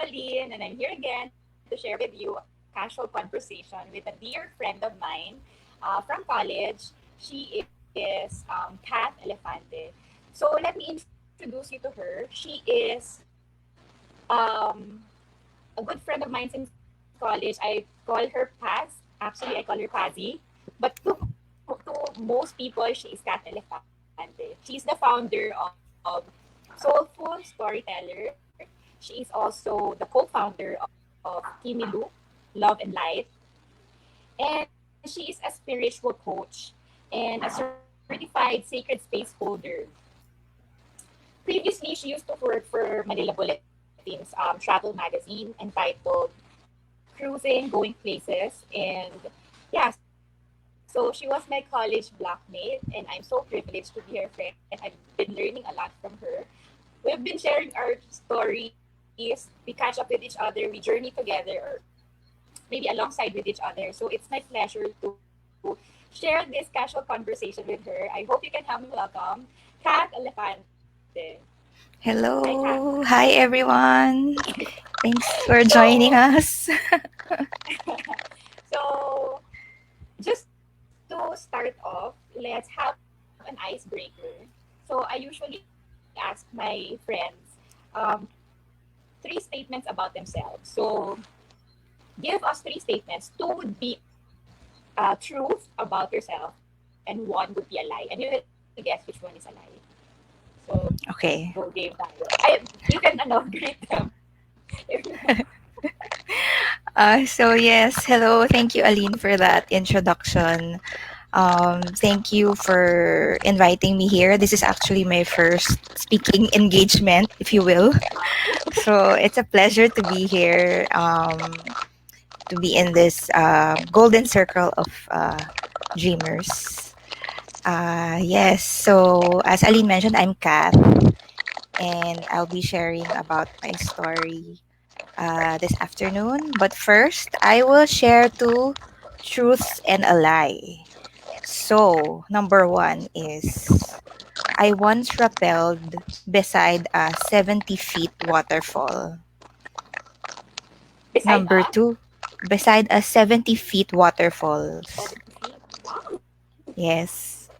Alyne, and I'm here again to share with you a casual conversation with a dear friend of mine from college. She is Kath Elefante. So let me introduce you to her. She is um, a good friend of mine since college. I call her Paz. Actually, I call her Pazzy. But to most people, she is Kath Elefante. She's the founder of Soulful Storyteller. She is also the co-founder of Kimi Love and Life. And she is a spiritual coach and a certified sacred space holder. Previously, she used to work for Manila Bulletin's travel magazine entitled Cruising, Going Places. And yeah, so she was my college blockmate, and I'm so privileged to be her friend. I've been learning a lot from her. We've been sharing our stories. We catch up with each other. We journey together, or maybe alongside with each other. So it's my pleasure to share this casual conversation with her. I hope you can help me welcome Kath Elefante. Hi, Kath. Hello. Hi, everyone. Thanks for joining So, us. so just to start off, let's have an icebreaker. So I usually ask my friends um, three statements about themselves. So give us three statements. Two would be truth about yourself, and one would be a lie. And we will guess which one is a lie. So go game Okay. time. You can greet them. Yes, hello. Thank you, Aline, for that introduction. Thank you for inviting me here. This is actually my first speaking engagement, if you will. So it's a pleasure to be here, to be in this golden circle of dreamers. Yes, so as Aline mentioned, I'm Kath, and I'll be sharing about my story this afternoon. But first, I will share two truths and a lie. So, number one is I once rappelled beside a 70 feet waterfall. Beside Number two, beside a 70 feet waterfalls. 70 feet. Wow. Yes.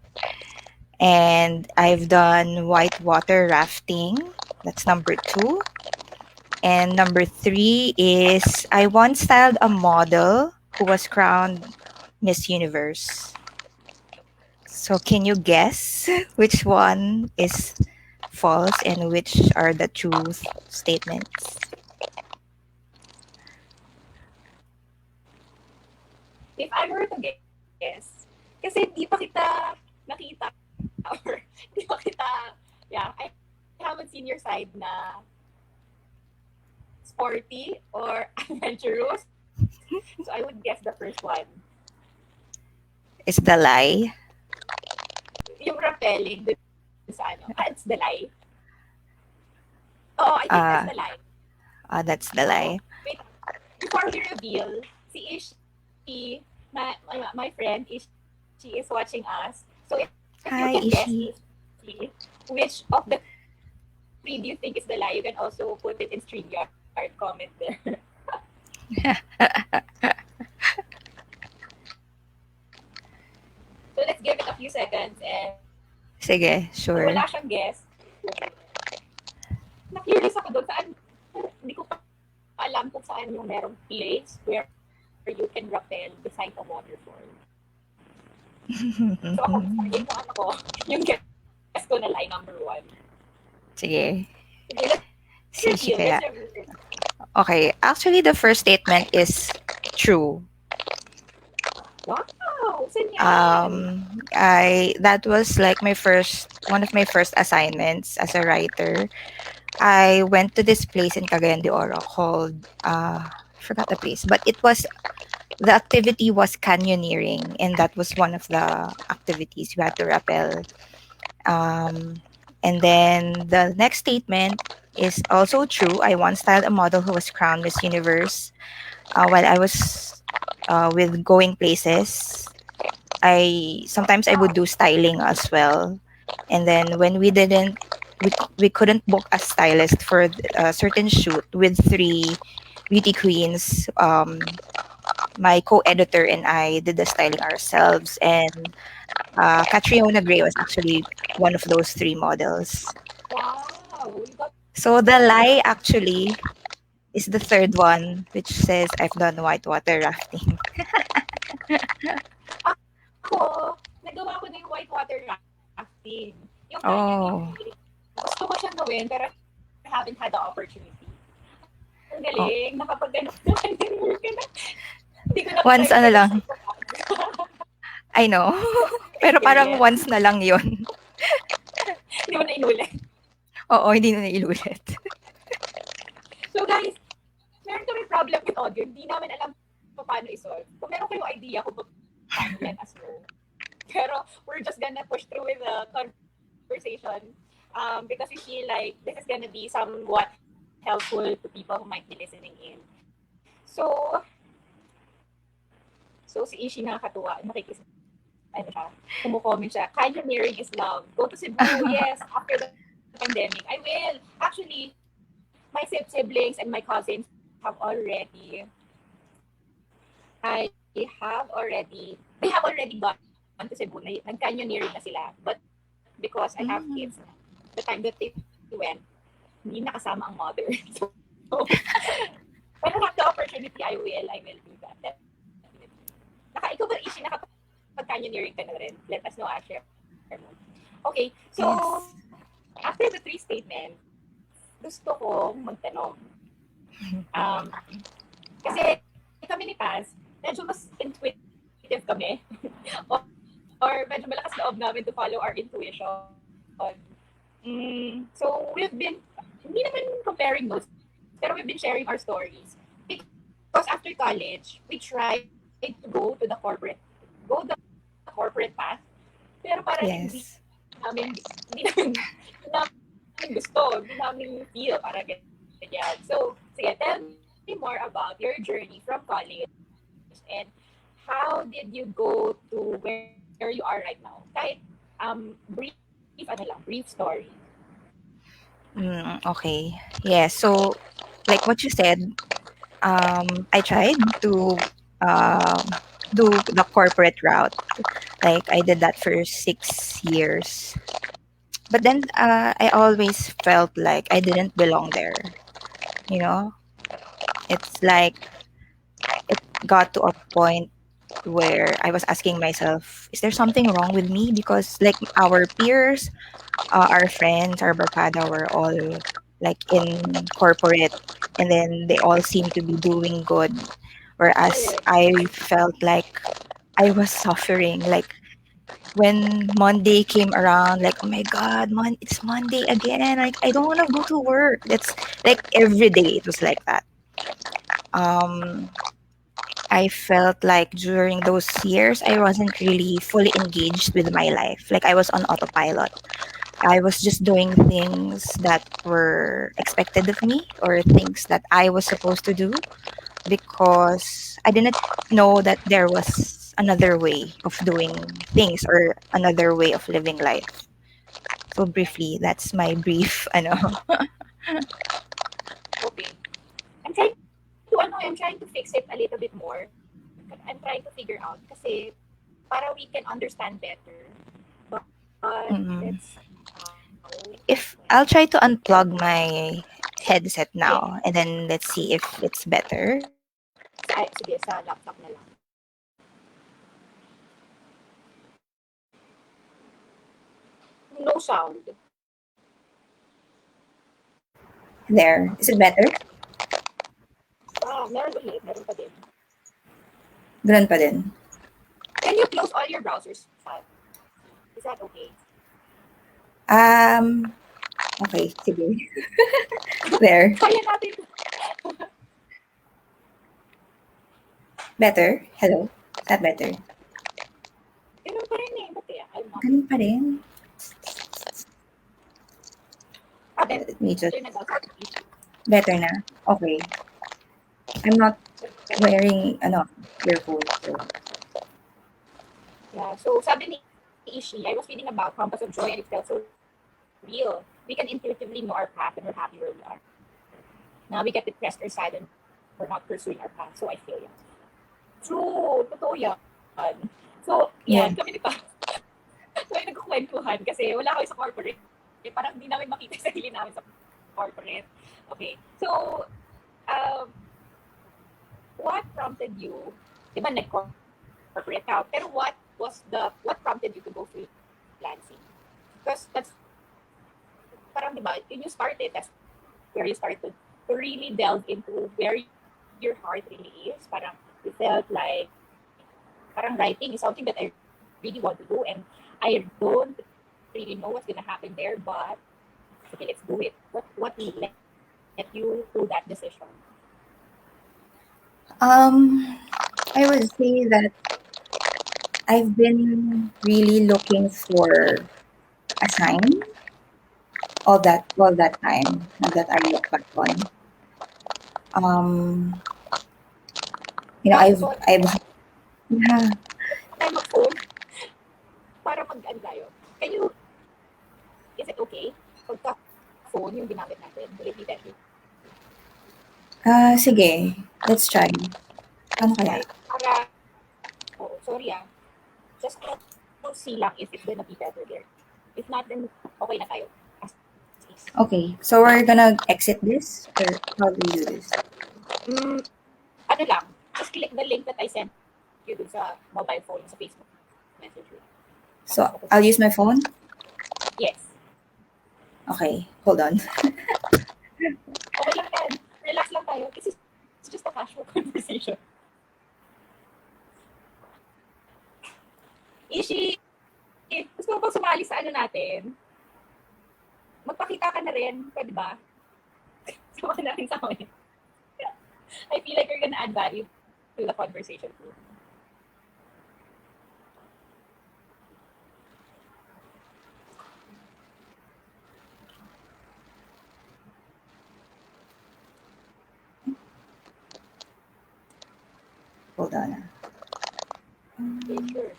And I've done whitewater rafting. That's number two. And number three is I once styled a model who was crowned Miss Universe. So can you guess which one is false and which are the truth statements? If I were to guess, kasi hindi pa kita nakita or hindi pa kita, yeah, I haven't seen your side na sporty or adventurous. So I would guess the first one. Is the lie? Yung rappelling dun sa ano. Ah, it's the lie. Oh, I think that's the Uh, lie. that's the Oh, lie. wait. Before we reveal, si Ishi, my friend Ishi is watching us. So if you can guess Hi, Ishi, Ishi. which of the three do you think is the lie, you can also put it in StreamYard comment there. So let's give it a few seconds, and kung wala siyang Sige, guess, sure. na-curious ako doon saan, hindi ko pa alam kung saan yung merong place where you can rappel beside a waterfall. So ako, yung ano ko, yung guess ko na lie number one. Sige. Sige, let's reveal, Sige kaya. let's reveal. Okay, actually the first statement is true. Wow, saan yan? I that was like my first one of my first assignments as a writer. I went to this place in Cagayan de Oro called I forgot the place, but it was the activity was canyoneering, and that was one of the activities you had to rappel. Um, and then the next statement is also true. I once styled a model who was crowned Miss Universe while I was with going places. I sometimes I would do styling as well, and then when we didn't we couldn't book a stylist for a certain shoot with three beauty queens. My co-editor and I did the styling ourselves, and Catriona Gray was actually one of those three models. Wow, you got So to the do that. lie actually is the third one, which says I've done whitewater rafting. Ako, nagawa ko na yung whitewater rafting. Yung canyoneering. Oh, Gusto ko siyang gawin, pero I haven't had the opportunity. Ang galing, oh, nakapag-ganun ka na. Hindi ko na try once pero ano siya lang. ko. I know. Pero parang Experience. once na lang yon. Hindi mo na inulit. Oo, hindi na ilulit. So guys, meron kami problem with audio. Hindi namin alam paano isolve. Kung meron kayong idea kung paano, let us know. Pero we're just gonna push through with the conversation because we feel like this is gonna be somewhat helpful to people who might be listening in. So, so si Ishi nakakatuwa. Ano siya, kumukomment siya. Canyoneering is love. Go to Cebu. Yes, after the pandemic. I will. Actually, my siblings and my cousins have already they have already gone to Cebu. Nag-canyoneering na sila. But because I have kids, Mm. the time that they went, hindi nakasama ang mother. So, when I have the opportunity, I will do that. Definitely. Ikaw ba, Ishi, nakapag-canyoneering ka na rin? Let us know, share mo. Okay, so, Yes. after the three statements, gusto kong magtanong. Um, kasi kami ni Paz, medyo mas intuitive kami. or medyo malakas loob namin to follow our intuition. So we've been, hindi naman comparing notes, pero we've been sharing our stories. Because after college, we tried to go the corporate path, pero parang Yes. hindi namin gusto, hindi namin feel, parang ganyan. So, sige, tell me more about your journey from college and how did you go to where you are right now? Kahit brief story. Okay. Yeah. So, like what you said, I tried to do the corporate route. Like I did that for 6 years. But then I always felt like I didn't belong there. You know, it's like it got to a point where I was asking myself, is there something wrong with me? Because like our peers, our friends, our barkada were all like in corporate, and then they all seem to be doing good, whereas Correct. I felt like I was suffering. Like when Monday came around, like, oh my god, it's Monday again. Like I don't want to go to work. It's like every day it was like that. Um, I felt like during those years I wasn't really fully engaged with my life. Like I was on autopilot. I was just doing things that were expected of me or things that I was supposed to do because I didn't know that there was another way of doing things or another way of living life. So briefly, that's my brief ano. Okay. I'm trying to fix it a little bit more. I'm trying to figure out kasi para we can understand better. But let's Mm. see how it If went. I'll try to unplug my headset now and then let's see if it's better. Sige, sa laptop na lang. No sound. There. Is it better? Meron pa din. Ganun pa din. Can you close all your browsers? Is that okay? Um, okay, sige. There. Kaya natin. Better? Hello? Is that better? Ganun pa rin eh. Ba't kaya? I'm not Ganun pa rin. better Let me na just daw sa issue. better na. Okay. I'm not wearing earphones. So. Yeah. So, sabi ni Ishi, I was reading about Compass of Joy and it felt so real. we can intuitively know our path and we're happy where we are. Now we get depressed or sad and we're not pursuing our path. So I feel yan. True, totoo yan. So, Yeah. yan, kami kami nagkukwentuhan kasi wala kami sa corporate. Parang hindi namin makita sa sarili namin sa corporate. Okay. So, um, what prompted you, di ba nag-corporate ka, pero what prompted you to go freelancing? Because that's, parang di ba, when you started, that's where you started to really delve into where your heart really is. Parang you felt like, parang writing is something that I really want to do and I don't really know what's gonna happen there, but okay, let's do it. What led you to that decision? Um, I would say that I've been really looking for a sign all that time that I look back on. Um, Kaso I've sorry, yeah. tayo mag-phone para mag-ano tayo. Can you, is it okay? Pagka phone yung ginamit natin, will it be better? Sige, let's try. Paano Let's kaya? try. Para, oh, sorry just to see lang if it's gonna be better there. If not, then okay na tayo. As is. Okay, so we're gonna exit this, or how do we do this? Mm, ano lang, just click the link that I sent you dun sa mobile phone, sa Facebook Messenger. Tapos So open I'll mo. use my phone. Yes. Okay, hold on. Okay lang yan. Relax lang tayo. It's just a casual conversation. Ishi, gusto mo bang sumali sa ano natin? Magpakita ka na rin. Pwede ba? Sama ka na rin sa amin. I feel like you're gonna add value to the conversation too. Hold on. Okay, sure.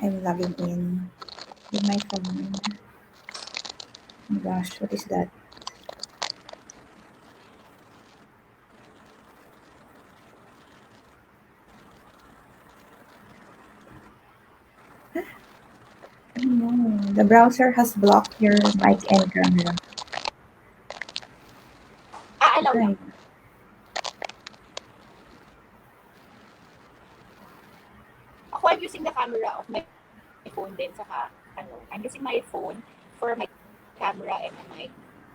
I'm logging in with my phone. Oh my gosh, what is that? Oh no, the browser has blocked your mic and camera. Allow lang. Right. Ako, I'm using the camera of my phone din. Saka, ano, I'm using my phone for my camera and my mic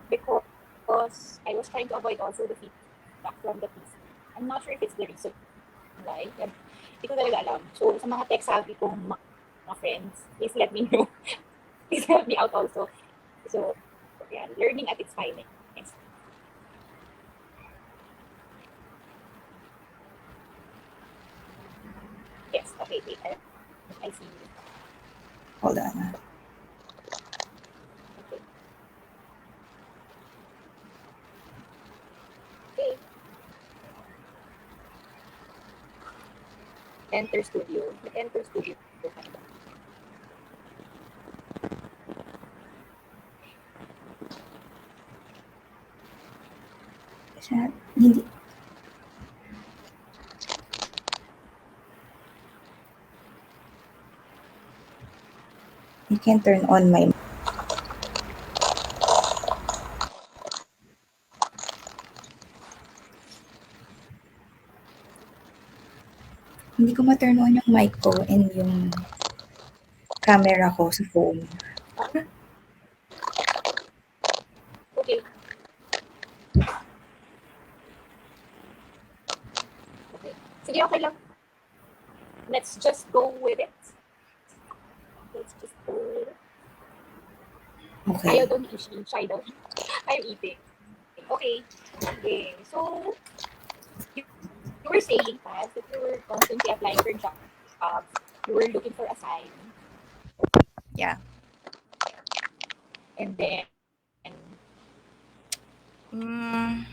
because I was trying to avoid also the feedback from the PC. I'm not sure if it's the reason why. Hindi ko talaga alam. So, sa mga tech-savvy kong mga friends, please let me know. Please help me out also. So, yeah, learning at its finest. Yes, okay, wait. I see you. Hold on. Okay. Okay. Enter studio. Enter studio. Hindi, you can turn on my, hindi ko ma-turn on yung mic ko and yung camera ko sa phone. Okay. Okay. Sige, okay lang. Let's just go with it. Let's just go with it. Ayaw Okay. daw ni Ishi. Shy daw. I'm eating. Okay. Okay. So, you were saying, Paz, that you were constantly applying for jobs. You were looking for a sign. Yeah. And then, Mm,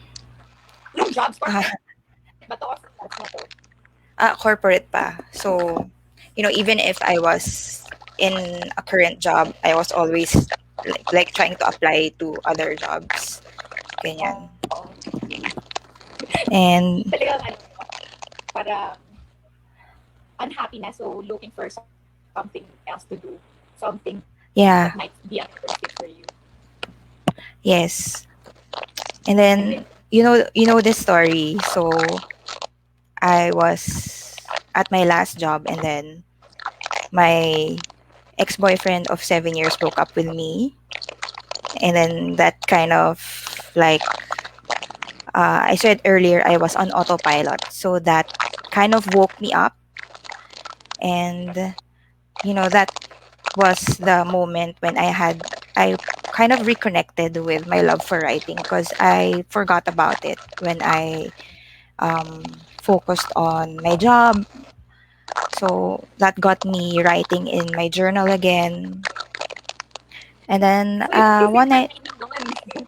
yung jobs, ah, corporate ba to or freelance na to? corporate pa. So, even if I was in a current job, I was always like trying to apply to other jobs. Ganyan. Oo. And Talagang ano, parang unhappy na, so looking for something else to do. Something that might be a yeah, good fit for you. yes. And And then, then you know this story. So I was at my last job, and then my ex-boyfriend of 7 years broke up with me, and then that kind of like I said earlier, I was on autopilot, so that kind of woke me up, and that was the moment when I kind of reconnected with my love for writing because I forgot about it when I focused on my job. So that got me writing in my journal again. And then so yung one silver night, lining naman,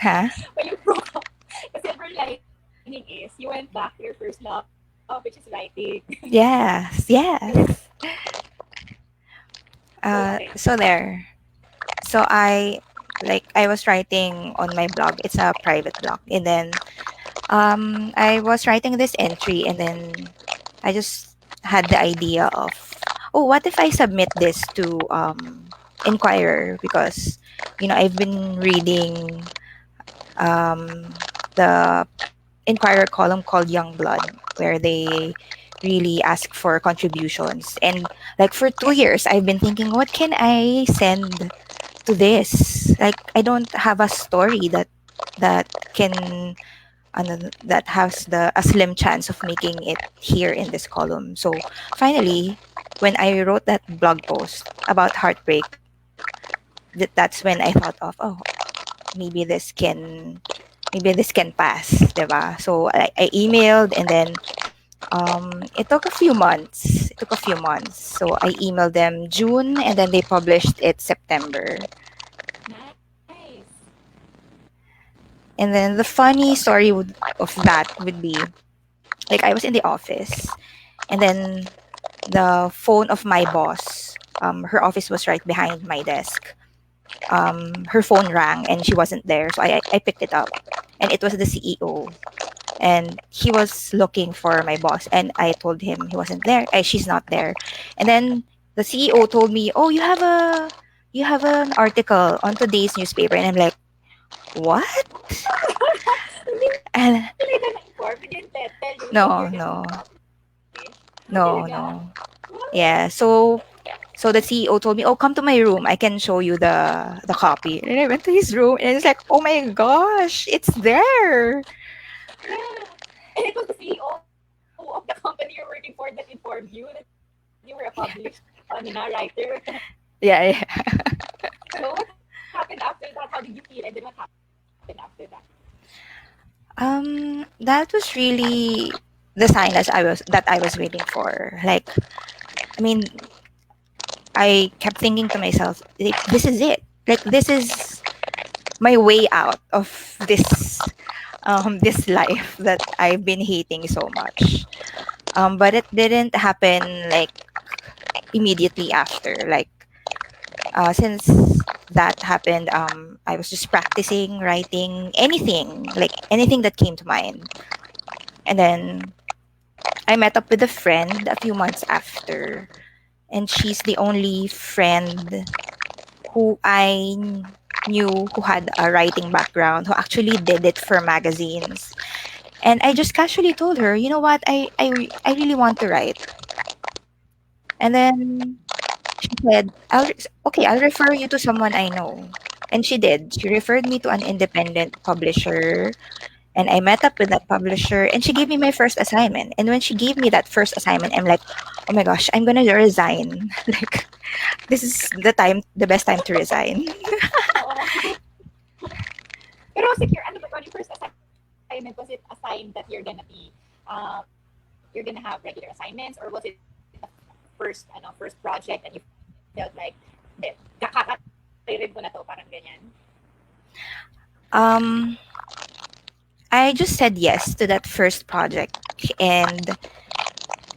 huh? when you broke up, the silver lining is you went back to your first love, which is writing. Yes, So yeah, yes. go ahead. So there. So I was writing on my blog. It's a private blog, and then I was writing this entry, and then I just had the idea of, oh, what if I submit this to Inquirer, because I've been reading the Inquirer column called Young Blood, where they really ask for contributions. And like for 2 years, I've been thinking, what can I send to this? Like I don't have a story that can that has the a slim chance of making it here in this column. So finally, when I wrote that blog post about heartbreak, that's when I thought of, oh, maybe this can pass, diba? So I emailed, and then it took a few months. So I emailed them June, and then they published it September. Nice. And then the funny story of that would be, like, I was in the office, and then the phone of my boss, her office was right behind my desk. Her phone rang and she wasn't there, so I picked it up, and it was the CEO, and he was looking for my boss, and I told him he wasn't there. She's not there, and then the CEO told me, "Oh, you have an article on today's newspaper," and I'm like, "What?" Hindi ka And na-inform. They didn't tell you that you're gonna no, be no, published. Ah, talaga? no, no. Wow. Yeah, so the CEO told me, "Oh, come to my room. I can show you the copy." And I went to his room, and it's like, "Oh my gosh, it's there!" Yeah. And it was the CEO of the company you're working for that informed you that you were a published writer. Yeah, yeah. So what happened after that? How did you feel? And then what happened after that? That was really the sign that I was waiting for. Like, I mean, I kept thinking to myself, like, this is it. Like, this is my way out of this life that I've been hating so much. But it didn't happen like immediately after. Like, since that happened, I was just practicing writing anything, like anything that came to mind. And then I met up with a friend a few months after, and she's the only friend who I knew who had a writing background, who actually did it for magazines. And I just casually told her, you know what, I really want to write. And then she said, okay, I'll refer you to someone I know. And she did. She referred me to an independent publisher, and I met up with that publisher, and she gave me my first assignment. And when she gave me that first assignment, I'm like, oh my gosh, I'm gonna resign. Like, this is the best time to resign. Oo. Pero secure, ano ba, on your first assignment, was it a sign that you're gonna be, you're gonna have regular assignments, or was it the first project and you felt like, hindi, kakaririn ko na to, parang ganyan? Um, I just said yes to that first project, and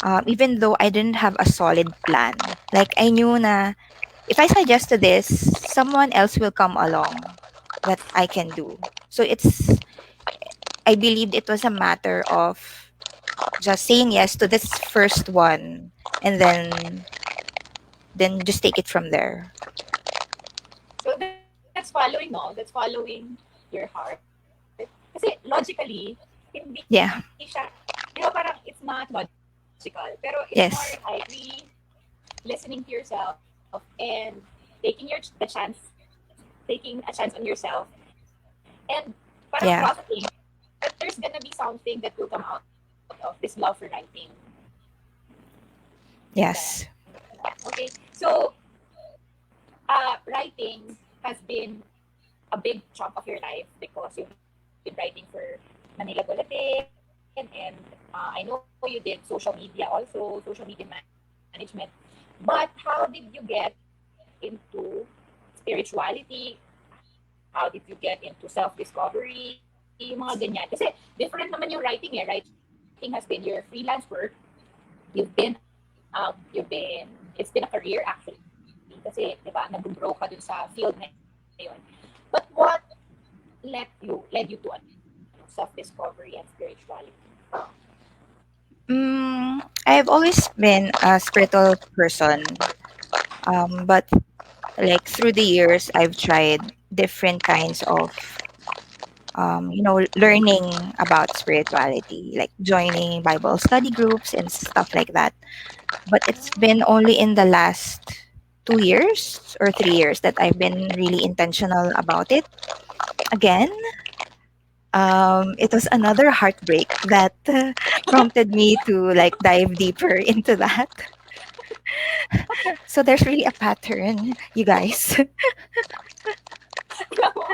even though I didn't have a solid plan. Like I knew na if I suggest to this, someone else will come along that I can do. So I believed it was a matter of just saying yes to this first one and then just take it from there. So that's following, no? That's following your heart. Kasi logically, hindi siya, Yeah. parang it's not logical. Pero it's more like really Yes. listening to yourself and taking taking a chance on yourself and parang processing Yeah. that there's gonna be something that will come out of this love for writing. Then, Yes. okay. So, writing has been a big chunk of your life because you've been writing for Manila Bulletin, and I know you did social media also, social media management. But how did you get into spirituality? How did you get into self-discovery? Mga ganyan. Kasi different naman yung writing eh. Writing has been your freelance work. You've been it's been a career actually. Kasi, di ba, nag-grow ka dun sa field na yun. But what led you to self-discovery and spirituality? I've always been a spiritual person. But like through the years, I've tried different kinds of learning about spirituality, like joining Bible study groups and stuff like that. But it's been only in the last 2 years or 3 years that I've been really intentional about it. Again, it was another heartbreak that prompted me to like dive deeper into that. So there's really a pattern, you guys. Alam mo,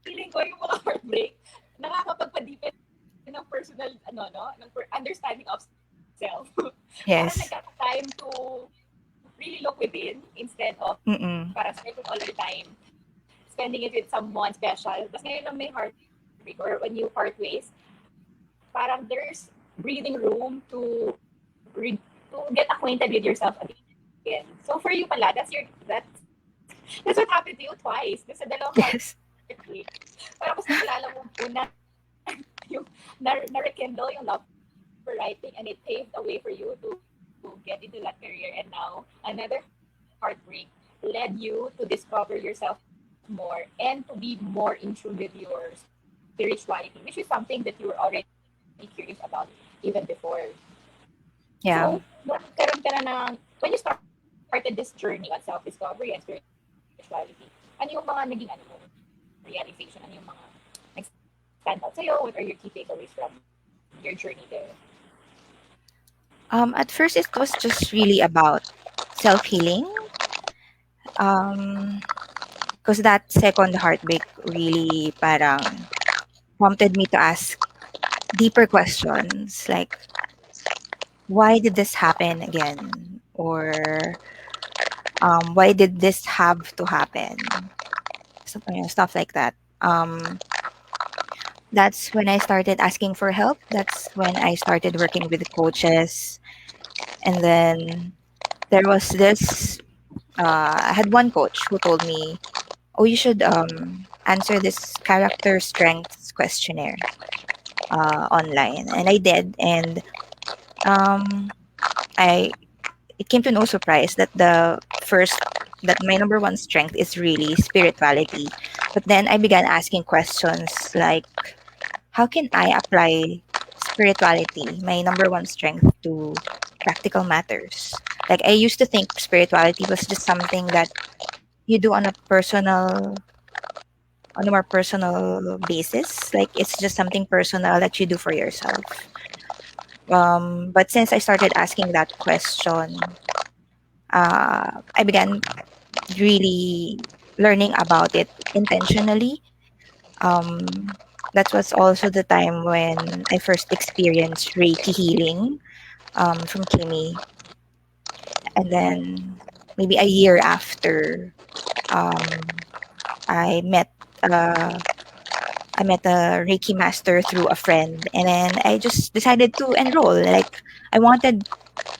feeling ko yung mga heartbreak, nakakapagpa-deepen ng personal, understanding of self. Parang Yes. nagkaka-time to really look within instead of para spending Mm-mm. all your time spending it with someone special. Tapos ngayon lang may heartbreak or when you part ways, parang there's breathing room to get acquainted with yourself again. So for you pala, that's what happened to you twice. Kasi dalawang heartbreak. Yes. Parang mas nakilala mo una yung na-rekindle yung love for writing and it paved the way for you to get into that career. And now another heartbreak led you to discover yourself more and to be more in tune with your spirituality, which is something that you were already curious about even before. So, Yeah. when you started this journey on self-discovery and spirituality, ano yung mga naging realization? Ano yung mga nag-stand out sa'yo? What are your key takeaways from your journey there? At first, it was just really about self healing. Because that second heartbreak really parang prompted me to ask deeper questions like, why did this happen again? Or why did this have to happen? Stuff like that. That's when I started asking for help. That's when I started working with coaches. And then there was this, I had one coach who told me, oh, you should answer this character strengths questionnaire online. And I did. And um, I it came to no surprise that that my number one strength is really spirituality. But then I began asking questions like, how can I apply spirituality, my number one strength, to practical matters? Like I used to think spirituality was just something that you do on a more personal basis. Like it's just something personal that you do for yourself. But since I started asking that question, I began really learning about it intentionally. Um, that was also the time when I first experienced Reiki healing from Kimi. And then maybe a year after, um, I met I met a Reiki master through a friend, and then I just decided to enroll. Like I wanted,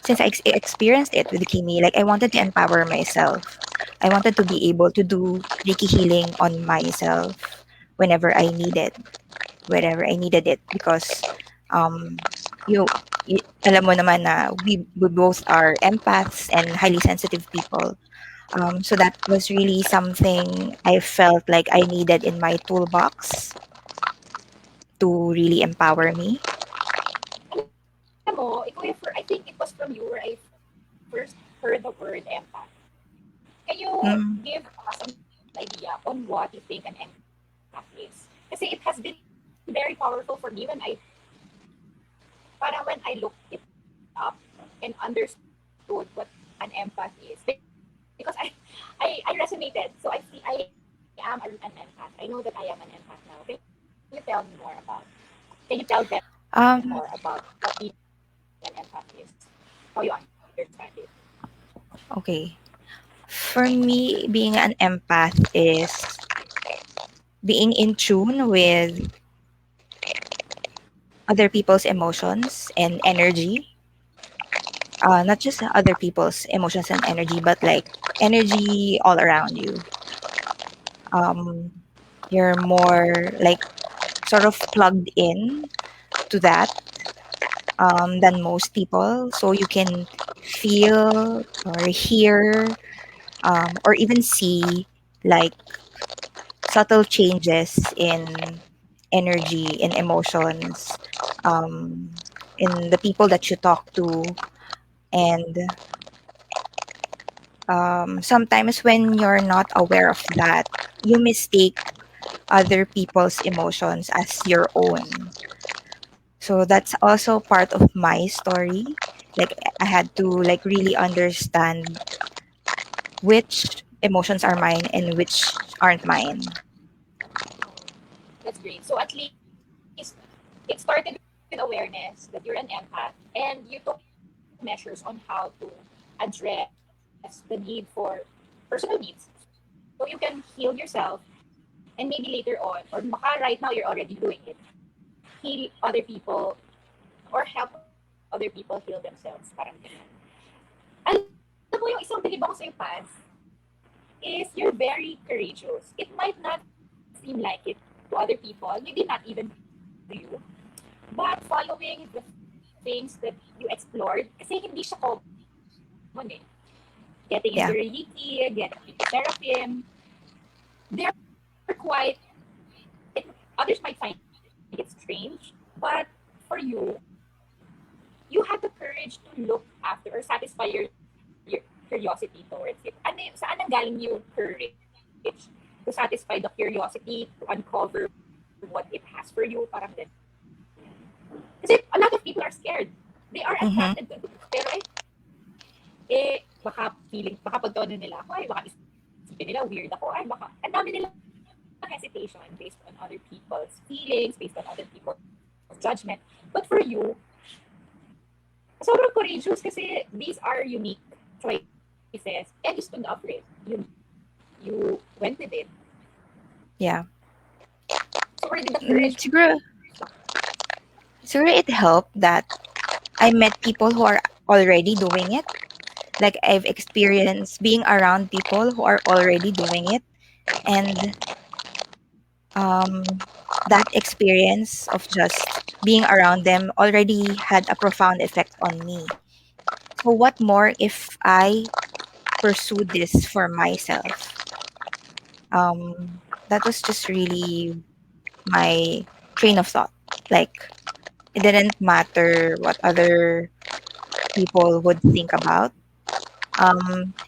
since I experienced it with Kimi, like I wanted to empower myself. I wanted to be able to do Reiki healing on myself whenever I needed, wherever I needed it, because um you, alam mo naman na we both are empaths and highly sensitive people. So that was really something I felt like I needed in my toolbox to really empower me. Alam mo, ikaw yung I think it was from you where I first heard the word empath. Can you Mm. give us an idea on what you think an empath is? Kasi it has been very powerful for me when I looked it up and understood what an empath is. Because I resonated. So I am an empath. I know that I am an empath now. Can you tell me more about? Can you tell them more about what Um, being an empath is? How you understand it? okay. For me, being an empath is being in tune with other people's emotions and energy. Not just other people's emotions and energy, but like energy all around you. Um, you're more like sort of plugged in to that than most people. So you can feel or hear or even see like subtle changes in energy, in emotions, in the people that you talk to. And sometimes when you're not aware of that, you mistake other people's emotions as your own. So that's also part of my story. Like I had to like really understand which emotions are mine and which aren't mine. That's great. So at least it started with awareness that you're an empath and you took measures on how to address the need for personal needs so you can heal yourself and maybe later on, or baka right now you're already doing it, heal other people or help other people heal themselves. Parang ganyan. Alam mo, yung isang believe ako sa'yo, Paz, is you're very courageous. It might not seem like it to other people, maybe not even to you. But following the things that you explored, kasi hindi siya common eh. Getting into Reiki, getting into Seraphim, Yeah. they're quite, others might find it strange, but for you, you had the courage to look after or satisfy your curiosity towards it. Saan nanggaling yung courage to satisfy the curiosity, to uncover what it has for you, parang ganyan. Kasi a lot of people are scared. They are attracted to it. Pero Mm-hmm. baka baka pag daw nila ako, ay baka isipin nila weird ako, ay baka, ang dami nilang hesitation based on other people's feelings, based on other people's judgment. But for you, sobrang courageous kasi these are unique choices and you stood up for it. You went with it. Yeah. So where did the courage come Siguro, from? siguro it helped that I met people who are already doing it. Like I've experienced being around people who are already doing it, and um, that experience of just being around them already had a profound effect on me. So what more if I pursue this for myself? That was just really my train of thought. Like it didn't matter what other people would think about.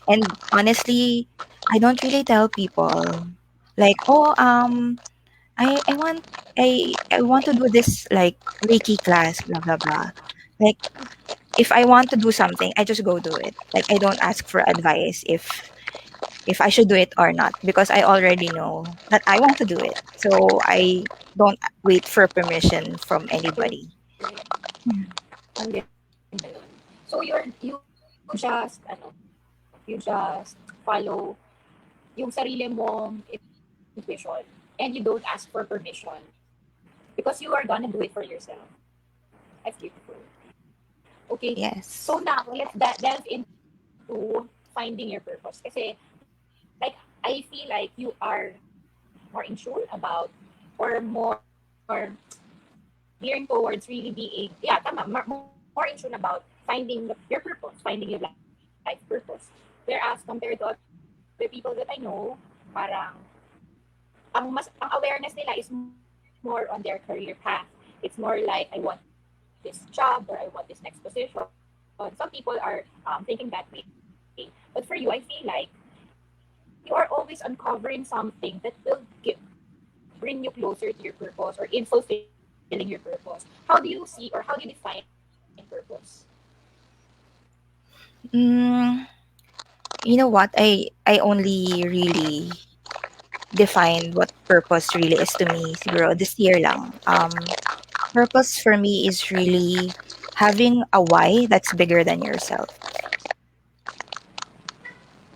And honestly, I don't really tell people like, oh, I want I want to do this like Reiki class, blah blah blah. Like if I want to do something, I just go do it. Like I don't ask for advice if I should do it or not because I already know that I want to do it. So I don't wait for permission from anybody. Mm. Ang ganda yun. So you just you just follow yung sarili mong intuition and you don't ask for permission. because you are gonna do it for yourself. That's beautiful. Okay, so Yes. now let's delve into finding your purpose. Kasi like I feel like you are more unsure about, or more gearing towards really being, yeah, tama, more in tune about finding your purpose, finding your life purpose. Whereas compared to other people that I know, parang ang awareness nila is more on their career path. It's more like I want this job or I want this next position. Some people are thinking that way. But for you, I feel like you are always uncovering something that will bring you closer to your purpose or in fulfilling your purpose. How do you see or how do you define purpose? Mm, you know what? I only really defined what purpose really is to me siguro this year lang. Purpose for me is really having a why that's bigger than yourself.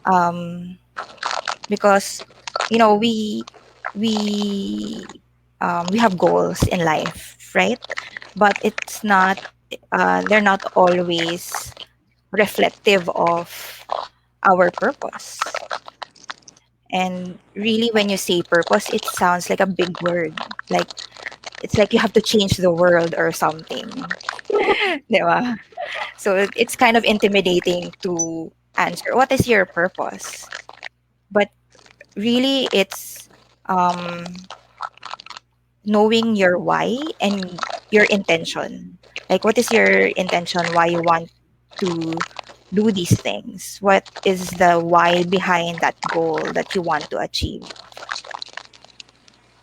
Um, because you know we we have goals in life, right? But it's not they're not always reflective of our purpose. And really, when you say purpose, it sounds like a big word. Like it's like you have to change the world or something. Di ba? So it's kind of intimidating to answer what is your purpose. But really, it's um, knowing your why and your intention. Like, what is your intention? Why you want to do these things? What is the why behind that goal that you want to achieve?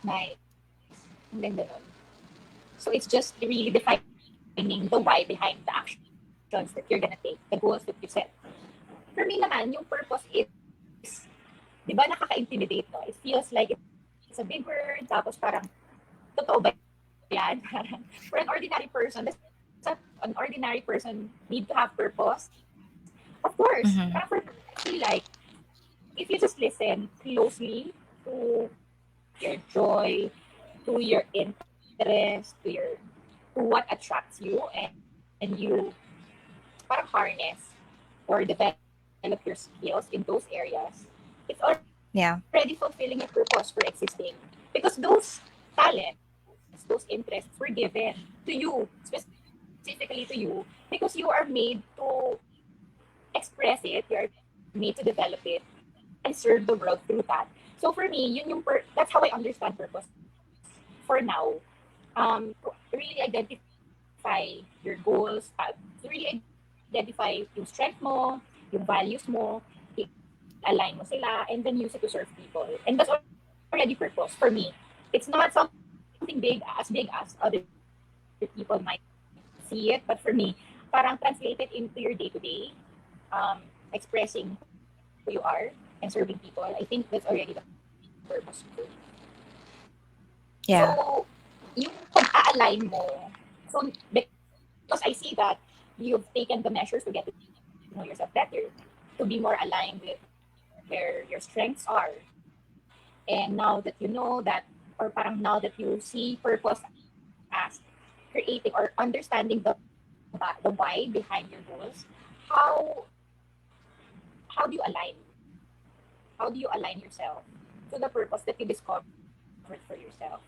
Nice. Ang ganda nun. So it's just really defining the why behind the actions that you're gonna take, the goals that you set. For me naman, yung purpose is, di ba nakaka-intimidate, no? It feels like it's a big word, tapos parang, totoo ba yan? Parang, for an ordinary person, does an ordinary person need to have purpose? Of course. Parang for me, I feel like Mm-hmm. if you just listen closely to your joy, to your interest, to what attracts you, and you parang harness or develop your skills in those areas, it's already fulfilling your purpose for existing. Yeah. Because those talents, those interests were given to you, specifically to you, because you are made to express it, you are made to develop it and serve the world through that. So for me, that's how I understand purpose for now. To really identify your goals, to really identify yung strength mo, yung values mo, i-align mo sila, and then use it to serve people. And that's already purpose for me. It's not something as big as other people might see it, but for me, parang translate it into your day-to-day, expressing who you are and serving people. I think that's already the purpose for me. So, Yeah. yung pag-a-align mo, so because I see that you've taken the measures to get to know yourself better, to be more aligned with where your strengths are. And now that you know that, or parang now that you see purpose as creating or understanding the why behind your goals, how how do you align? How do you align yourself to the purpose that you discovered for yourself?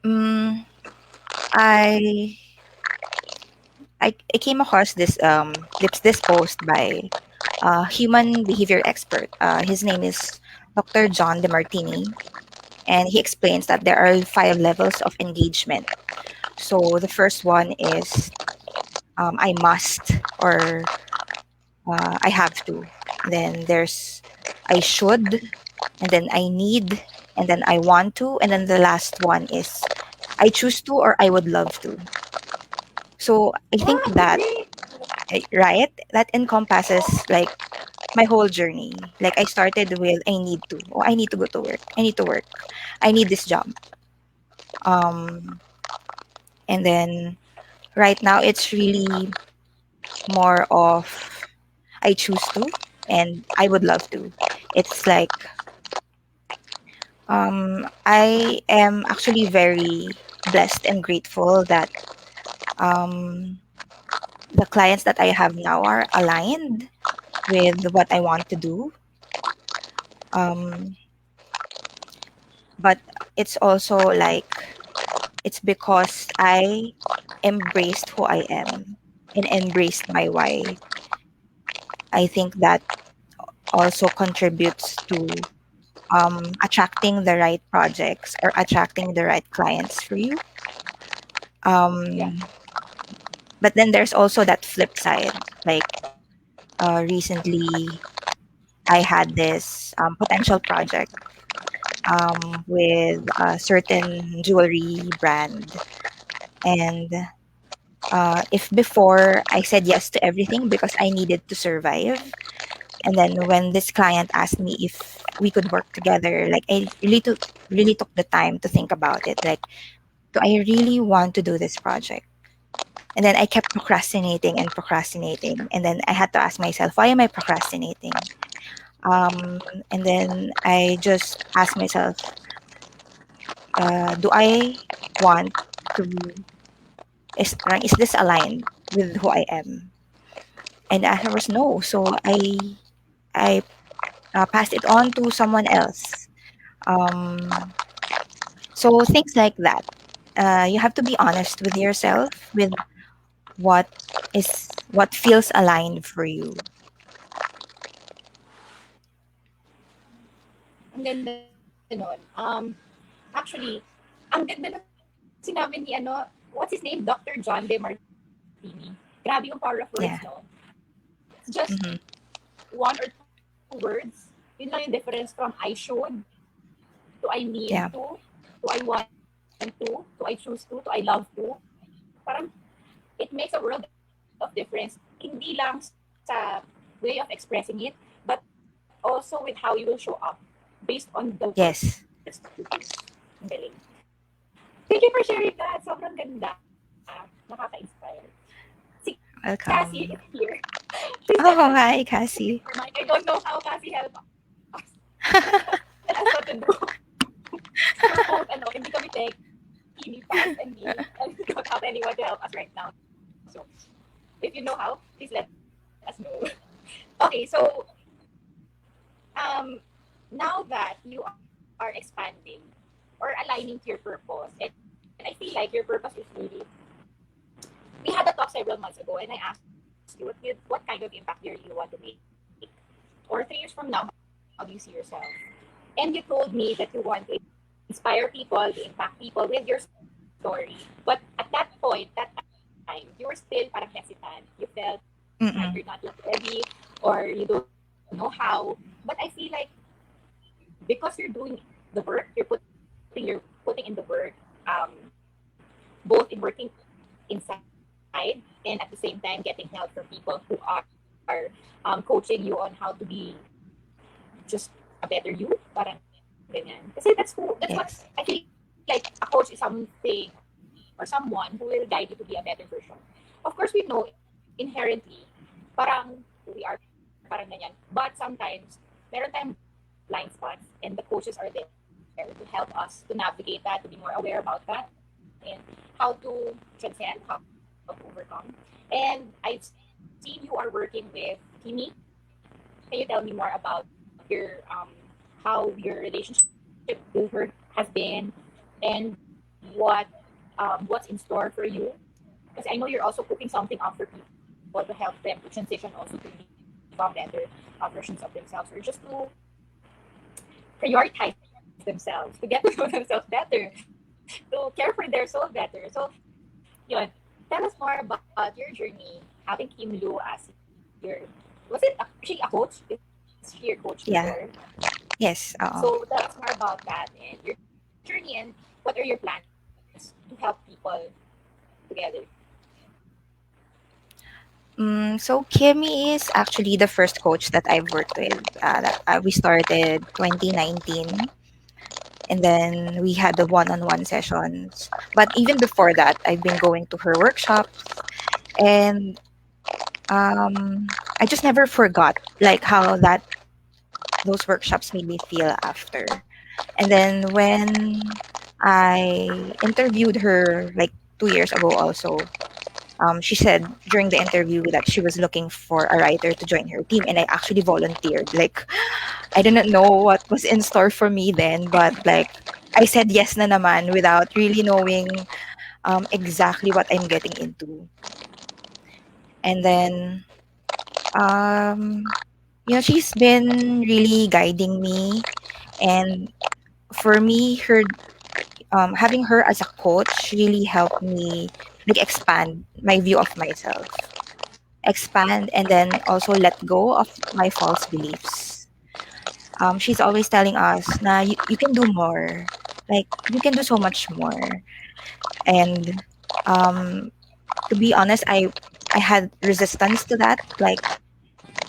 Mm, I I came across this post by a human behavior expert. His name is Dr. John DeMartini, and he explains that there are 5 levels of engagement. So the first one is I must or I have to. Then there's I should, and then I need, and then I want to, and then the last one is I choose to or I would love to. So I think Wow, that great. right that encompasses like my whole journey. Like I started with I need to. Oh, I need to go to work. I need to work. I need this job. Um, and then right now it's really more of I choose to and I would love to. It's like I am actually very blessed and grateful that um, the clients that I have now are aligned with what I want to do. Um, but it's also like it's because I embraced who I am and embraced my why. I think that also contributes to attracting the right projects or attracting the right clients for you. Yeah. Um, but then there's also that flip side. Like recently, I had this potential project with a certain jewelry brand. And if before I said yes to everything because I needed to survive, and then when this client asked me if we could work together, like I really took the time to think about it. Like, do I really want to do this project? And then I kept procrastinating and procrastinating. And then I had to ask myself, why am I procrastinating? And then I just asked myself, do I want to, is this aligned with who I am? And the answer was no. So I passed it on to someone else. Um, so things like that. You have to be honest with yourself with what what feels aligned for you. Ang ganda nun. Actually, ang ganda ng sinabi ni ano, what's his name? Dr. John De Martini. Grabe yung power of words, no? Yeah. It's just Hmm. one or two words. Yun lang yung difference from I should to I need Yeah. to I want to I choose to I love to. Parang it makes a world of difference. Hindi lang sa way of expressing it, but also with how you will show up based on the words that you choose. Yes. Ang galing. Thank you for sharing that. Sobrang ganda. Nakaka-inspire. Si Cassie is here. Welcome. She sent us a message in her Oh, mind. I hi, don't know how Cassie. Cassie helped us. She tell us what to do. Her phone, ano, hindi kami techie, me, Pat, and me, and we don't have anyone to help us right now. So, if you know how, please let us know. Okay, so now that you are expanding or aligning to your purpose, and I feel like your purpose is really. We had a talk several months ago, and I asked you what kind of impact you really want to make, or 3 years from now, how do you see yourself? And you told me that you want to inspire people, to impact people with your story. But at that point, that time, you were still parang hesitant. You felt like you're not yet ready, or you don't know how. Mm-mm. But I feel like because you're doing the work, you're putting in the work, both in working inside and at the same time getting help from people who are coaching you on how to be just a better you, parang ganyan. Kasi that's what I feel like a coach is Yes. something or someone who will guide you to be a better version. Of course, we know inherently, parang we are parang ganyan. But sometimes meron tayong blind spots and the coaches are there to help us to navigate that, to be more aware about that, and how to transcend, how to overcome. And I've seen you are working with Kimi. Can you tell me more about your how your relationship with her has been, and what what's in store for you? Because I know you're also cooking something up for people to help them to transition also to become better versions of themselves, or just to prioritize themselves, to get to know themselves better, to care for their soul better. So, yun, tell us more about your journey having Kim Lu as your, was it, is she a coach? Is she your coach before? Yeah. So, tell us Yes. more about that and your journey, and what are your plans to help people together. So Kimmy is actually the first coach that I've worked with. We started 2019, and then we had the one-on-one sessions. But even before that, I've been going to her workshops, and I just never forgot like how that those workshops made me feel after. And then when I interviewed her like 2 years ago also, she said during the interview that she was looking for a writer to join her team, and I actually volunteered. Like, I didn't know what was in store for me then, but like I said yes na naman without really knowing exactly what I'm getting into. And then um, she's been really guiding me, and for me, her having her as a coach really helped me like expand my view of myself, expand, and then also let go of my false beliefs. She's always telling us, "Na you can do more. Like you can do so much more." And um, to be honest, I had resistance to that. Like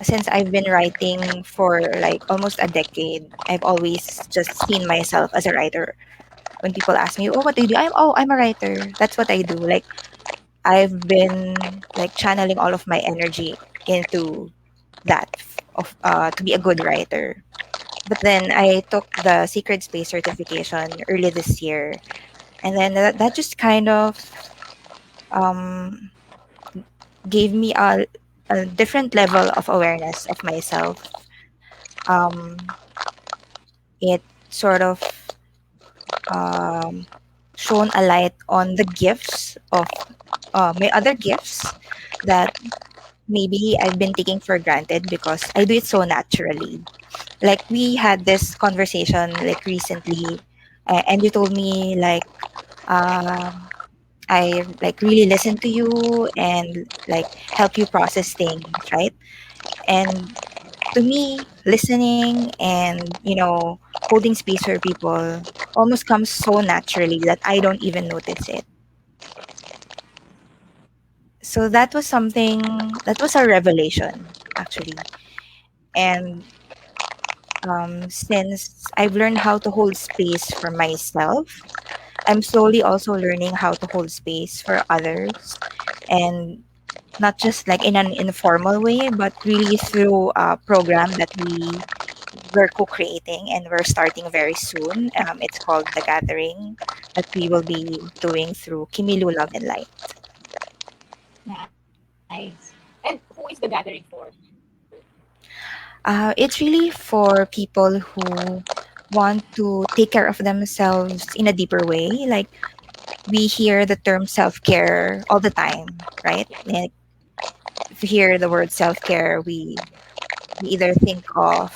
since I've been writing for like almost a decade, I've always just seen myself as a writer. When people ask me, "Oh, what do you do?" I'm a writer. That's what I do. Like I've been like channeling all of my energy into that of to be a good writer. But then I took the Sacred Space certification early this year, and then that just kind of um, gave me a different level of awareness of myself. Um, it sort of um, shone a light on the gifts of my other gifts that maybe I've been taking for granted because I do it so naturally. Like we had this conversation like recently, and you told me like I like really listen to you and like help you process things, right? And to me, listening and holding space for people almost comes so naturally that I don't even notice it. So that was something that was a revelation actually. And since I've learned how to hold space for myself, I'm slowly also learning how to hold space for others, and not just like in an informal way, but really through a program that we're co-creating and we're starting very soon. It's called The Gathering, that we will be doing through Kimilu Love and Light. Nice. And who is the gathering for? It's really for people who want to take care of themselves in a deeper way. Like we hear the term self-care all the time, right? Like if we hear the word self-care, we either think of,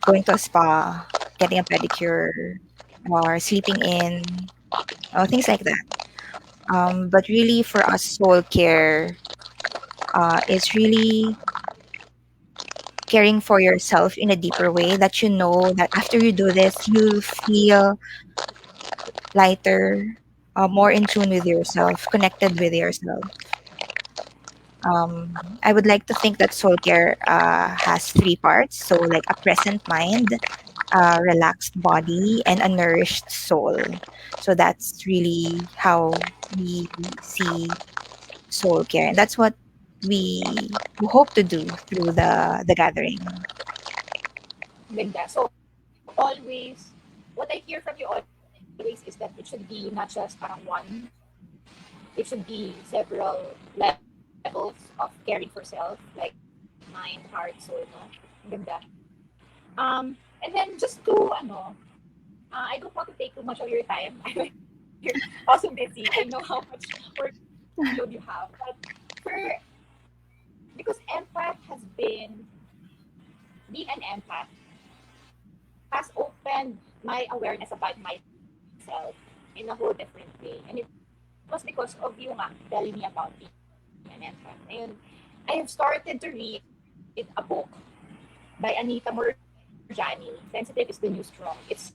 going to a spa, getting a pedicure, or sleeping in, things like that. But really, for us, soul care is really caring for yourself in a deeper way that you know that after you do this, you'll feel lighter, more in tune with yourself, connected with yourself. I would like to think that soul care has three parts. So, like a present mind, a relaxed body, and a nourished soul. So, that's really how we see soul care. And that's what we hope to do through the gathering. Ganda. So always, what I hear from you always is that it should be not just one. It should be several levels of caring for self, like mind, heart, soul, no? Ganda. And then just to, I don't want to take too much of your time. I know you're also busy. I know how much workload you have. But for, because empath has been, being an empath has opened my awareness about myself in a whole different way. And it was because of you nga telling me about being an empath. And I have started to read a book by Anita Murjani, Sensitive is the New Strong. It's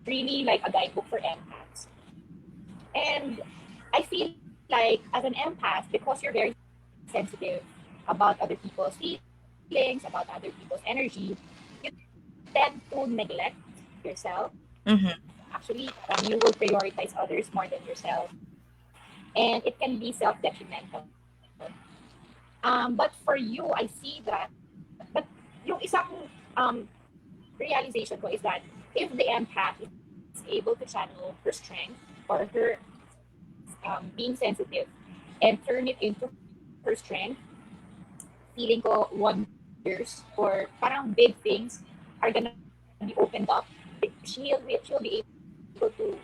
really like a guidebook for empaths. And I feel like as an empath, because you're very sensitive about other people's feelings, about other people's energy, you tend to neglect yourself. Actually, you will prioritize others Mm-hmm. more than yourself. And it can be self-detrimental. But for you, I see that. But yung isang realization ko is that if the empath is able to channel her strength or her being sensitive and turn it into her strength, feeling ko wonders or parang big things are gonna be opened up. She'll be able to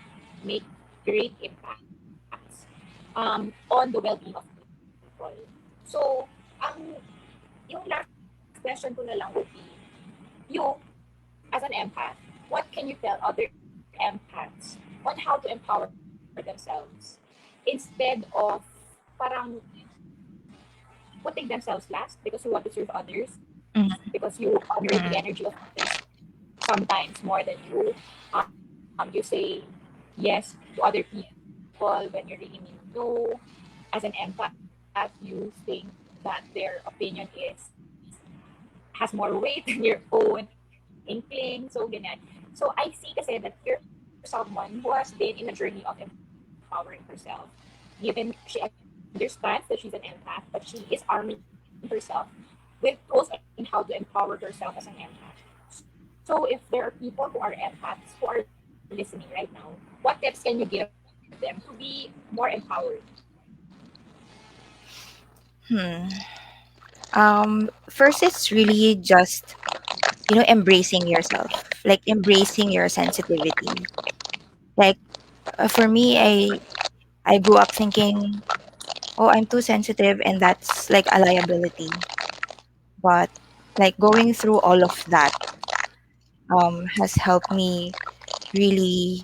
make great impacts on the well-being of people. So, ang yung last question ko na lang would be, you as an empath, what can you tell other empaths on how to empower themselves instead of parang putting themselves last because you want to serve others, because you Mhm. honor the energy of others sometimes more than you. You say yes to other people when you really mean no. As an empath, you think that their opinion has more weight than your own inkling. So ganyan. So I see kasi that you're someone who has been in a journey of empowering herself. Given she understands that she's an empath, but she is arming herself with tools on how to empower herself as an empath. So if there are people who are empaths who are listening right now, what tips can you give them to be more empowered? Hmm. First, it's really just, embracing yourself, like embracing your sensitivity. Like, for me, I grew up thinking, oh, I'm too sensitive, and that's like a liability. But like going through all of that has helped me really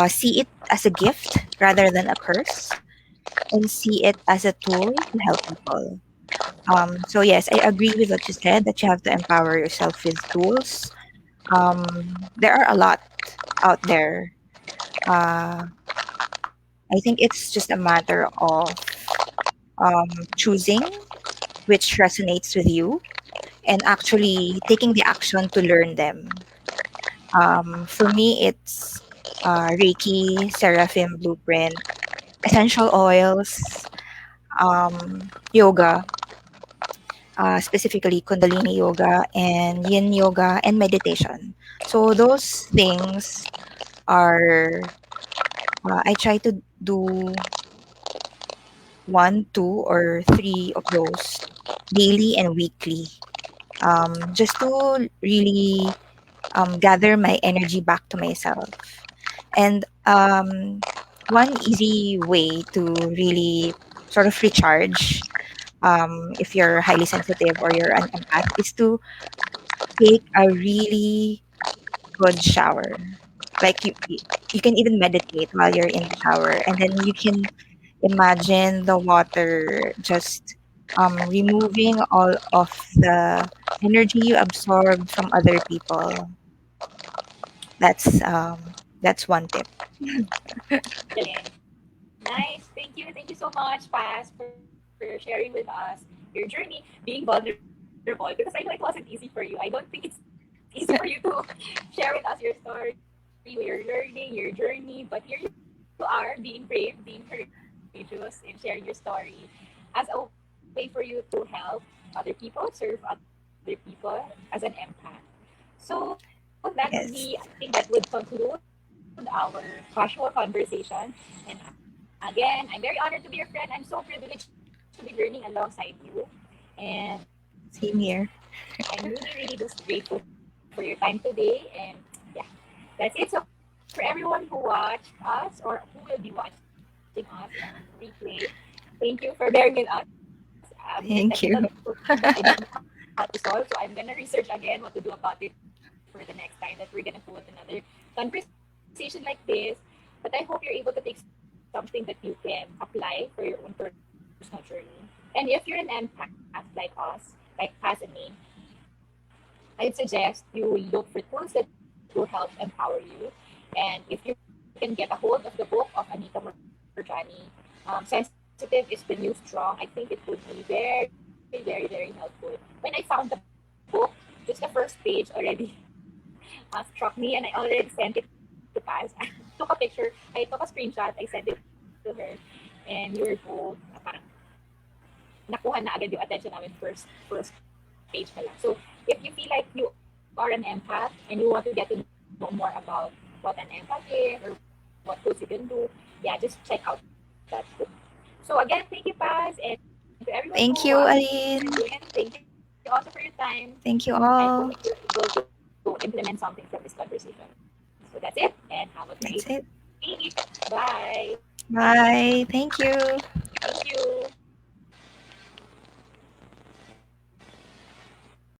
see it as a gift rather than a curse, and see it as a tool to help people. So yes, I agree with what you said, that you have to empower yourself with tools. There are a lot out there. Uh, I think it's just a matter of choosing which resonates with you and actually taking the action to learn them. For me, it's Reiki, Seraphim Blueprint, essential oils, yoga, specifically Kundalini yoga and Yin yoga and meditation. So those things are, I try to do one, two, or three of those daily and weekly, just to really gather my energy back to myself. And one easy way to really sort of recharge, if you're highly sensitive or you're an empath, is to take a really good shower. Like you can even meditate while you're in the shower, and then you can imagine the water just removing all of the energy you absorbed from other people. That's one tip. Excellent. Nice. Thank you so much, Paz, for sharing with us your journey, being vulnerable. Because I know it wasn't easy for you. I don't think it's easy for you to share with us your story, your learning, your journey. But here you are, being brave, being courageous in sharing your story as a way for you to help other people, serve other people as an empath. So that would be, I think that would conclude our Yes. casual conversation. And again, I'm very honored to be your friend. I'm so privileged to be learning alongside you. And I'm really, really just grateful for your time Same today. here. And yeah, that's it. So for everyone who watched us or who will be watching us in replay, thank you for bearing with us. This technical difficulties that I didn't know Thank you. how to solve. So I'm gonna research again what to do about it for the next time that we're gonna put another conversation like this. But I hope you're able to take something that you can apply for your own personal journey. And if you're an empath like us, like Paz and me, I'd suggest you look for tools that will help empower you. And if you can get a hold of the book of Anita Murjani, Sensitive is the New Strong, I think it would be very, very helpful. When I found the book, just the first page already struck me, and I already sent it to Paz. I took a picture, I took a screenshot, I sent it to her, and we were both parang nakuha na agad yung attention namin first page pa lang. So if you feel like you are an empath and you want to get to know more know more about what an empath is or what tools you can do, yeah, just check out that book. So again, thank you, Paz, and to everyone who Thank listened you, in, Aline. thank you also for your time. I Thank you hope you're all. able to implement something from this conversation. So that's it, and have a great That's it. day. Bye. Bye. Thank you.